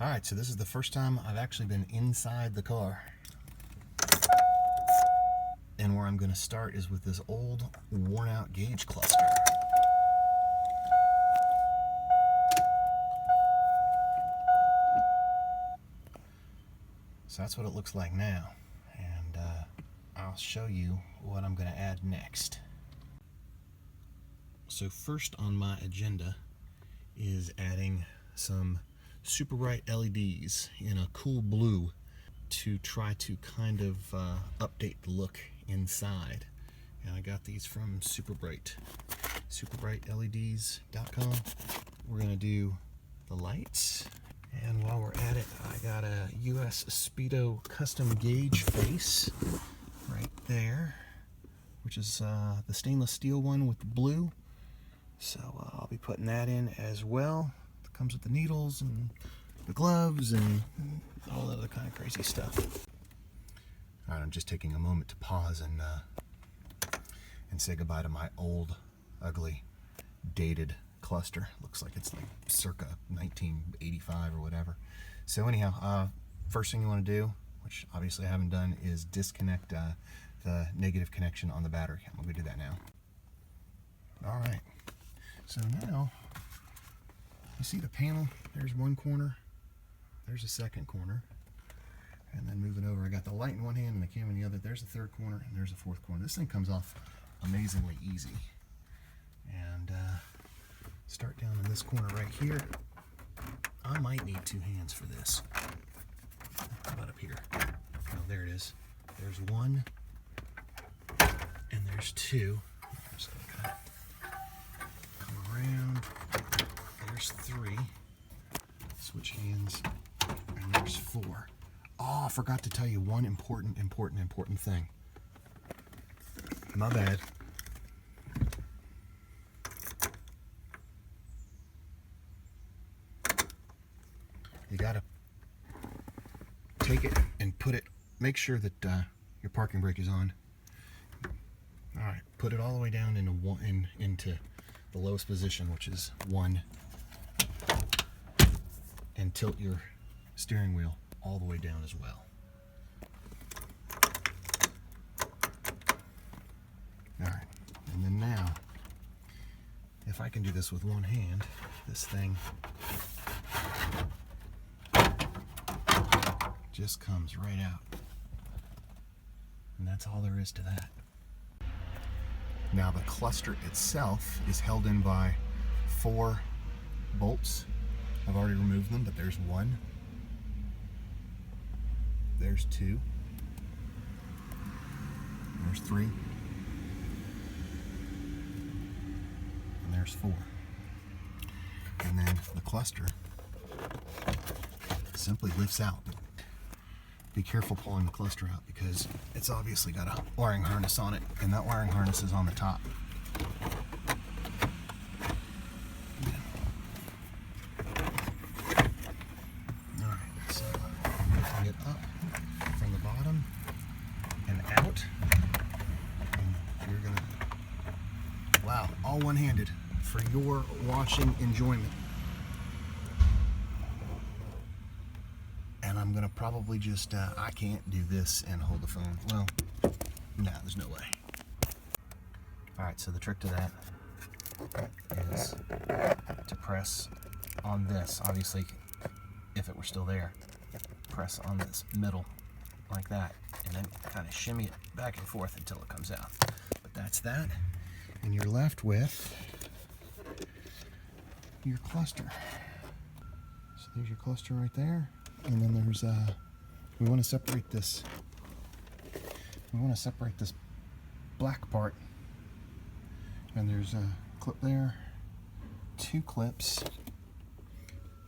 Alright, so this is the first time I've actually been inside the car. And where I'm going to start is with this old, worn-out gauge cluster. So that's what it looks like now. And I'll show you what I'm going to add next. So first on my agenda is adding some super bright LEDs in a cool blue to try to kind of update the look inside. And I got these from superbrightleds.com. We're gonna do the lights, and while we're at it, I got a US Speedo custom gauge face right there, which is the stainless steel one with the blue. So I'll be putting that in as well. Comes with the needles and the gloves and all that other kind of crazy stuff. Alright, I'm just taking a moment to pause and say goodbye to my old, ugly, dated cluster. Looks like it's like circa 1985 or whatever. So anyhow, first thing you want to do, which obviously I haven't done, is disconnect the negative connection on the battery. I'm going to do that now. Alright, so now you see the panel, there's one corner, there's a second corner, and then moving over, I got the light in one hand and the camera in the other. There's the third corner and there's the fourth corner. This thing comes off amazingly easy. And start down in this corner right here. I might need two hands for this. How about up here? Oh, there it is. There's one, and there's two. I'm just gonna kind of come around. There's three. Switch hands, and there's four. Oh, I forgot to tell you one important thing. My bad. You gotta take it and put it, make sure that your parking brake is on. Alright, put it all the way down into the lowest position, which is 1, and tilt your steering wheel all the way down as well. Alright, and then now, if I can do this with one hand, this thing just comes right out. And that's all there is to that. Now the cluster itself is held in by 4 bolts. I've already removed them, but there's 1. There's 2. There's 3. And there's 4. And then the cluster simply lifts out. Be careful pulling the cluster out because it's obviously got a wiring harness on it, and that wiring harness is on the top. Alright, so lifting it up from the bottom and out. And you're gonna, wow, all one-handed for your watching enjoyment. And I'm gonna probably just, I can't do this and hold the phone. Well, no, there's no way. Alright, so the trick to that is to press on this. Obviously, if it were still there, press on this middle like that, and then kind of shimmy it back and forth until it comes out. But that's that, and you're left with your cluster. So there's your cluster right there. And then there's we want to separate this. We want to separate this black part. And there's a clip there, 2 clips,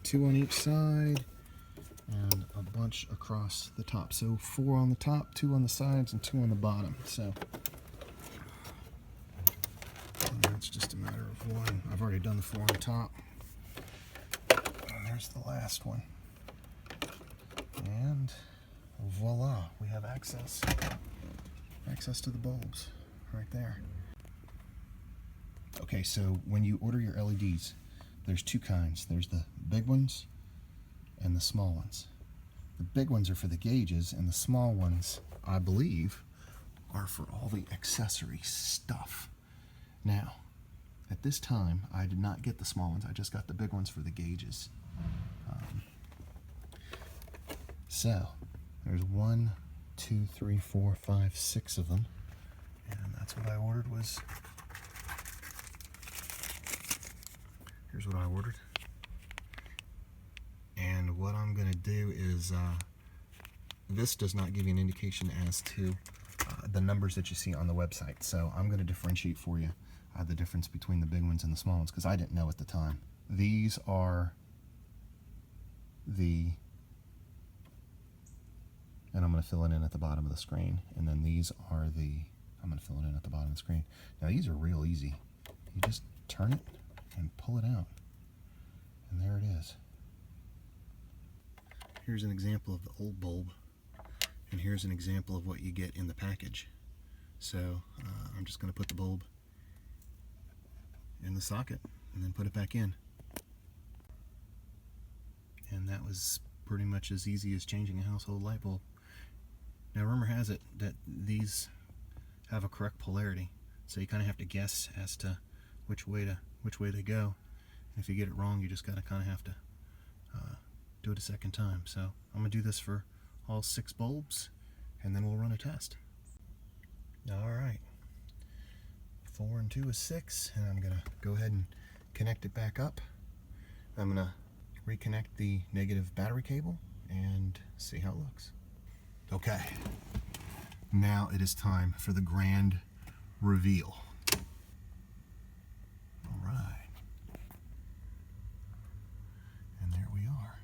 2 on each side, and a bunch across the top. So 4 on the top, 2 on the sides, and 2 on the bottom. So and that's just a matter of 1. I've already done the 4 on the top. And there's the last one. And voila, we have access to the bulbs right there. Okay, so when you order your LEDs, there's 2 kinds. There's the big ones and the small ones. The big ones are for the gauges, and the small ones, I believe, are for all the accessory stuff. Now, at this time, I did not get the small ones. I just got the big ones for the gauges. So, there's 1, 2, 3, 4, 5, 6 of them. And that's what I ordered was... Here's what I ordered. And what I'm going to do is... this does not give you an indication as to the numbers that you see on the website. So I'm going to differentiate for you the difference between the big ones and the small ones, because I didn't know at the time. These are the... And I'm going to fill it in at the bottom of the screen. And then these are the... I'm going to fill it in at the bottom of the screen. Now these are real easy. You just turn it and pull it out. And there it is. Here's an example of the old bulb. And here's an example of what you get in the package. So I'm just going to put the bulb in the socket and then put it back in. And that was pretty much as easy as changing a household light bulb. Now rumor has it that these have a correct polarity, so you kind of have to guess as to which way they go. And if you get it wrong, you just gotta kind of have to do it a second time. So I'm gonna do this for all 6 bulbs, and then we'll run a test. All right, 4 and 2 is 6, and I'm gonna go ahead and connect it back up. I'm gonna reconnect the negative battery cable and see how it looks. Okay, now it is time for the grand reveal. All right, and there we are.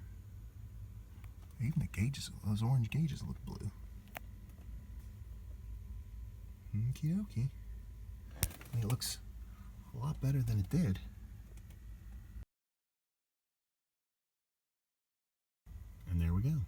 Even the gauges, those orange gauges look blue. Okie dokie. I mean, it looks a lot better than it did. And there we go.